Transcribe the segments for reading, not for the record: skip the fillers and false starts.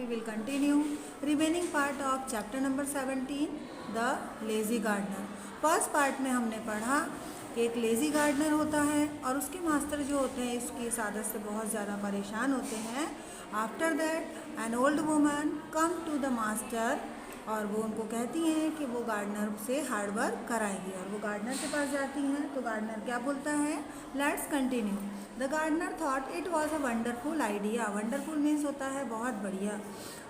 we will continue remaining part of chapter number 17, the lazy gardener. First part में हमने पढ़ा कि एक लेज़ी गार्डनर होता है और उसके मास्टर जो होते हैं इसकी इस आदत से बहुत ज़्यादा परेशान होते हैं. After that an old woman come to the master और वो उनको कहती हैं कि वो गार्डनर से हार्ड वर्क कराएंगी और वो गार्डनर के पास जाती हैं. तो गार्डनर क्या बोलता है? Let's continue. The gardener thought it was a wonderful idea. Wonderful means होता है बहुत बढ़िया.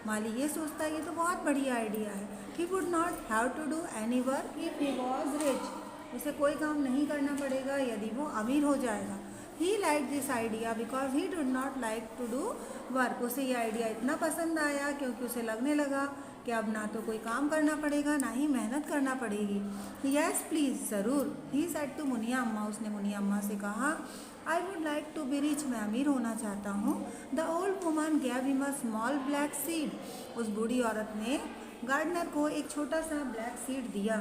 माली ये सोचता है ये तो बहुत बढ़िया आइडिया है. He would not have to do any work if he was rich. उसे कोई काम नहीं करना पड़ेगा यदि वो अमीर हो जाएगा. He like this idea because he did not like to do work. उसे ये आइडिया इतना पसंद आया क्योंकि उसे लगने लगा कि अब ना तो कोई काम करना पड़ेगा ना ही मेहनत करना पड़ेगी. यस प्लीज़, ज़रूर. ही सेड टू मुनिया अम्मा. उसने मुनिया अम्मा से कहा I would like to be rich. मैं अमीर होना चाहता हूँ. The old woman gave him a small black seed. उस बूढ़ी औरत ने गार्डनर को एक छोटा सा ब्लैक सीड दिया.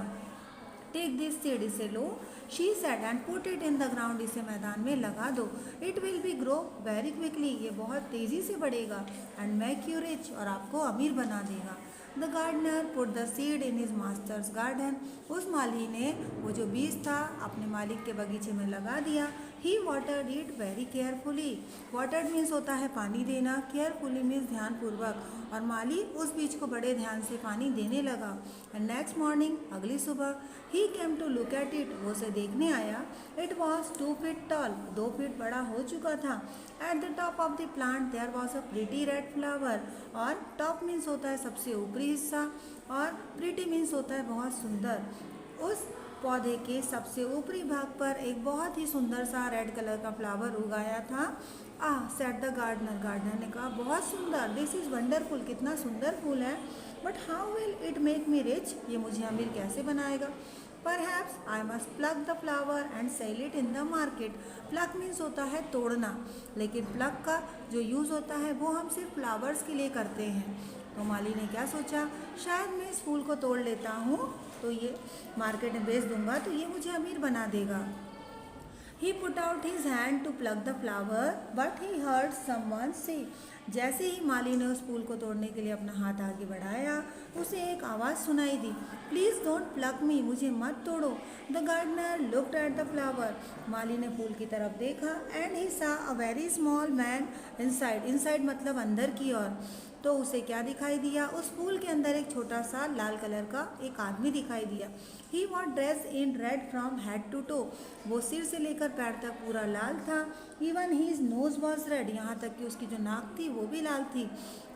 टेक दिस सीड, इसे लो. She said and put it in the ground. इसे मैदान में लगा दो. It will be grow very quickly. ये बहुत तेज़ी से बढ़ेगा. एंड मेक यू रिच, और आपको अमीर बना देगा. The gardener put the seed in his master's garden. उस माली ने वो जो बीज था अपने मालिक के बगीचे में लगा दिया. He watered it very carefully. Watered means होता है पानी देना. केयरफुली मीन्स ध्यानपूर्वक. और माली उस बीज को बड़े ध्यान से पानी देने लगा. एंड नेक्स्ट मॉर्निंग, अगली सुबह, he came to look at it. वो उसे देखने आया. It was 2 feet tall. 2 feet बड़ा हो चुका था. At the top of the plant there was a pretty red flower. और टॉप मीन्स होता है सबसे ऊपरी हिस्सा और प्रिटी मीन्स होता है बहुत सुंदर. उस पौधे के सबसे ऊपरी भाग पर एक बहुत ही सुंदर सा रेड कलर का फ्लावर उगाया था. Said the gardener. गार्डनर ने कहा बहुत सुंदर. This is wonderful. कितना सुंदर फूल है. But how will it make me rich. ये मुझे अमीर कैसे बनाएगा. Perhaps I must plug the flower and sell it in the market. Plug means होता है तोड़ना, लेकिन प्लग का जो यूज़ होता है वो हम सिर्फ फ्लावर्स के लिए करते हैं. तो माली ने क्या सोचा, शायद मैं इस फूल को तोड़ लेता हूँ तो ये मार्केट में बेच दूंगा तो ये मुझे अमीर बना देगा. He put out his hand to pluck the flower, but he heard someone say. जैसे ही माली ने उस फूल को तोड़ने के लिए अपना हाथ आगे बढ़ाया, उसे एक आवाज़ सुनाई दी. Please don't pluck me. मुझे मत तोड़ो. The gardener looked at the flower. माली ने फूल की तरफ देखा. And he saw a very small man inside. Inside मतलब अंदर की ओर. तो उसे क्या दिखाई दिया, उस फूल के अंदर एक छोटा सा लाल कलर का एक आदमी दिखाई दिया. He was dress in red from head to toe. वो सिर से लेकर पैर तक पूरा लाल था. Even his nose was red. यहाँ तक कि उसकी जो नाक थी वो भी लाल थी.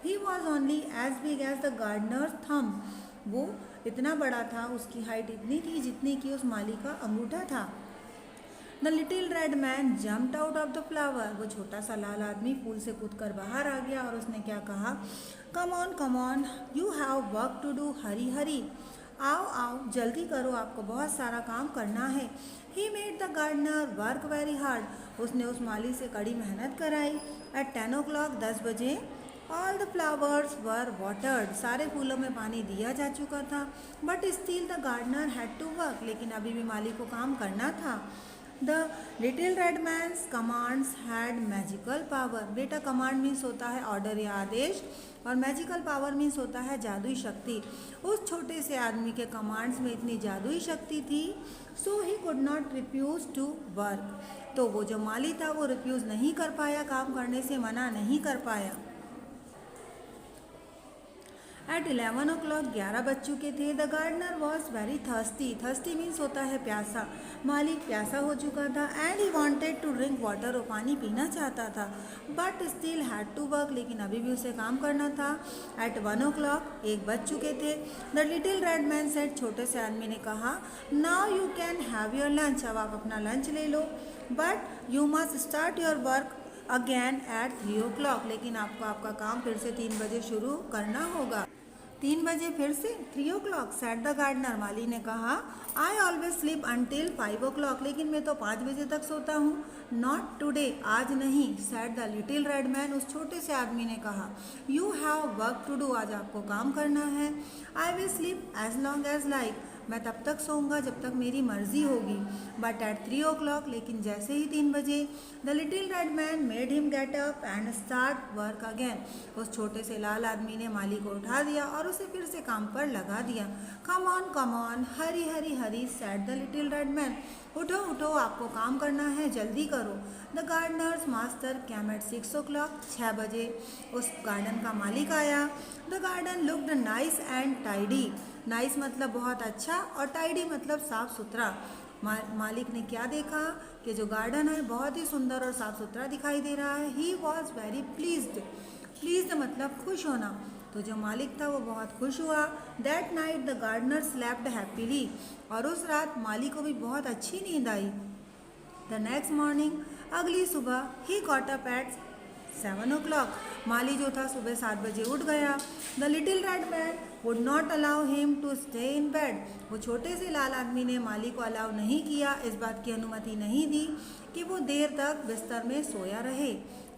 He was only as big as the gardener thumb. वो इतना बड़ा था, उसकी हाइट इतनी थी जितनी कि उस माली का अंगूठा था. The little red man jumped out of the flower. वो छोटा सा लाल आदमी फूल से कूदकर बाहर आ गया और उसने क्या कहा, come on you have work to do. Hurry hurry. आओ आओ जल्दी करो, आपको बहुत सारा काम करना है. He made the gardener work very hard. उसने उस माली से कड़ी मेहनत कराई. एट 10 o'clock 10 बजे all the flowers were watered. सारे फूलों में पानी दिया जा चुका था. But still the gardener had to work. लेकिन अभी भी माली को काम करना था. The little red man's commands had magical power. बेटा कमांड मीन्स होता है ऑर्डर या आदेश और मैजिकल पावर मीन्स होता है जादुई शक्ति. उस छोटे से आदमी के कमांड्स में इतनी जादुई शक्ति थी. So he could not refuse to work. तो वो जो माली था वो रिफ्यूज़ नहीं कर पाया, काम करने से मना नहीं कर पाया. एट 11 o'clock 11 बज चुके थे. The gardener was very thirsty. Thirsty means होता है प्यासा. माली प्यासा हो चुका था. And he wanted to drink water. वो पानी पीना चाहता था. But still had to work. लेकिन अभी भी उसे काम करना था. एट 1 o'clock 1 बज चुके थे. The little red man said. छोटे से आदमी ने कहा, now you can have your lunch. अब आप अपना लंच ले लो. But you must start your work again at 3 o'clock. लेकिन आपको आपका काम फिर से 3 बजे शुरू करना होगा. 3 बजे फिर से 3 o'clock. Said the gardener. माली ने कहा, I always sleep until 5 o'clock. लेकिन मैं तो 5 बजे तक सोता हूँ. Not today. आज नहीं. Said the little red man. उस छोटे से आदमी ने कहा, you have work to do. आज आपको काम करना है. I will sleep as long as like. मैं तब तक सोऊंगा जब तक मेरी मर्जी होगी। बट एट 3 o'clock, लेकिन जैसे ही 3 बजे, the little red man made him get up and start work again. उस छोटे से लाल आदमी ने माली को उठा दिया और उसे फिर से काम पर लगा दिया। Come on, hurry hurry hurry, said the little red man. उठो उठो, आपको काम करना है, जल्दी करो। The gardener's master came at 6 o'clock, 6 बजे उस गार्डन का मालिक आया। The garden looked nice and tidy. Nice मतलब बहुत अच्छा और टाइडी मतलब साफ सुथरा। मालिक ने क्या देखा कि जो गार्डन है बहुत ही सुंदर और साफ सुथरा दिखाई दे रहा है। He was very pleased. Pleased मतलब खुश होना। तो जो मालिक था वो बहुत खुश हुआ। That night the gardener slept happily. और उस रात मालिक को भी बहुत अच्छी नींद आई। द नेक्स्ट मॉर्निंग, अगली सुबह, he got up at 7 o'clock। माली जो था सुबह 7 बजे उठ गया। The little red man would not allow him to stay in bed. वो छोटे से लाल आदमी ने माली को अलाउ नहीं किया, इस बात की अनुमति नहीं दी कि वो देर तक बिस्तर में सोया रहे।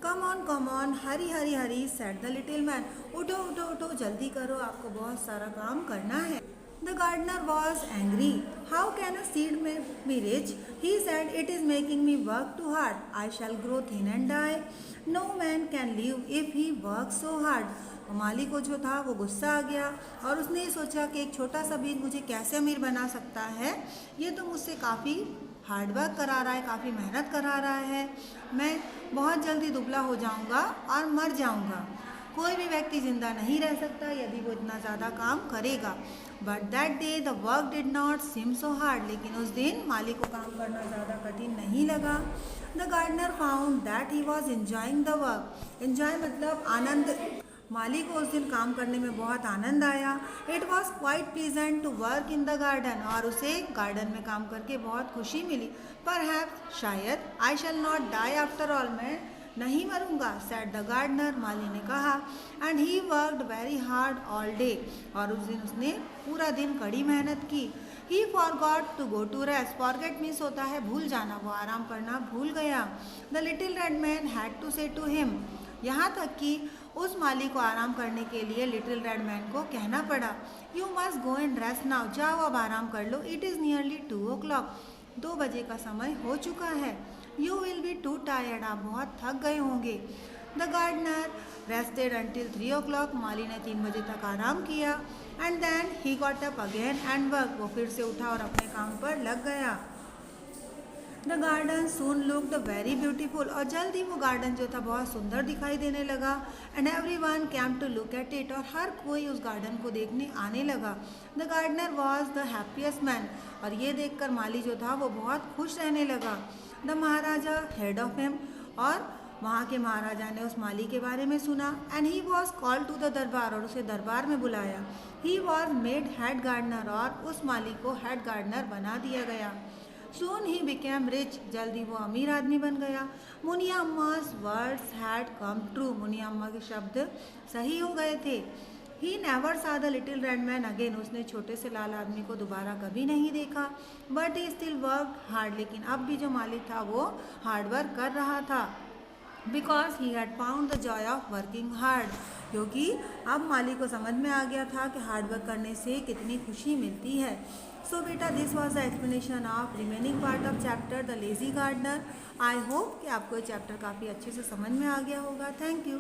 कम on, hurry hurry hurry, said the little man. उठो उठो उठो, जल्दी करो, आपको बहुत सारा काम करना है। The gardener was angry. How can a seed be rich? He said, it is making me work too hard. I shall grow thin and die. No man can live if he works so hard. माली को जो था वो गुस्सा आ गया और उसने ये सोचा कि एक छोटा सा बीज मुझे कैसे अमीर बना सकता है। ये तो मुझसे काफ़ी हार्ड वर्क करा रहा है, काफ़ी मेहनत करा रहा है। मैं बहुत जल्दी दुबला हो जाऊंगा और मर जाऊंगा। कोई भी व्यक्ति जिंदा नहीं रह सकता यदि वो इतना ज़्यादा काम करेगा। But that day the work did not seem so hard. लेकिन उस दिन माली को काम करना ज़्यादा कठिन नहीं लगा। The gardener found that he was enjoying the work. Enjoy मतलब आनंद। माली को उस दिन काम करने में बहुत आनंद आया। It was quite pleasant to work in the garden. और उसे गार्डन में काम करके बहुत खुशी मिली। परहैप्स शायद, I shall not die after all, मैं नहीं मरूंगा, सेड द गार्डनर, माली ने कहा। And he worked very hard all day. और उस दिन उसने पूरा दिन कड़ी मेहनत की। He forgot to go to rest. Forget means होता है भूल जाना, वो आराम करना भूल गया। The little red man had to say to him. यहाँ तक कि उस माली को आराम करने के लिए लिटिल रेड मैन को कहना पड़ा, you must go and rest now. जाओ अब आराम कर लो। It is nearly 2 o'clock। 2 बजे का समय हो चुका है। You will be too tired. आप बहुत थक गए होंगे। The gardener rested until 3 o'clock। माली ने 3 बजे तक आराम किया। And then he got up again and work. वो फिर से उठा और अपने काम पर लग गया। The garden soon looked very beautiful. और जल्द ही वो गार्डन जो था बहुत सुंदर दिखाई देने लगा। And every one came to look at it. और हर कोई उस गार्डन को देखने आने लगा। The gardener was the happiest man. और ये देखकर माली जो था वो बहुत खुश रहने लगा। The Maharaja head of him. और वहाँ के महाराजा ने उस माली के बारे में सुना। And he was called to the darbar. और उसे दरबार में बुलाया। He was made head gardener. और उस माली को हेड गार्डनर बना दिया गया। Soon he became rich। जल्दी वो अमीर आदमी बन गया। Muniya अम्मा's words had come true। Muniya अम्मा के शब्द सही हो गए थे। He never saw the little red man again। उसने छोटे से लाल आदमी को दोबारा कभी नहीं देखा। But he still worked hard। लेकिन अब भी जो मालिक था वो हार्ड वर्क कर रहा था। Because he had found the joy of working hard। क्योंकि अब मालिक को समझ में आ गया था कि हार्ड वर्क करने से कितनी खुशी मिलती है। सो बेटा, this was the explanation of remaining part of chapter the lazy gardener. I hope कि आपको ये चैप्टर काफ़ी अच्छे से समझ में आ गया होगा। Thank you.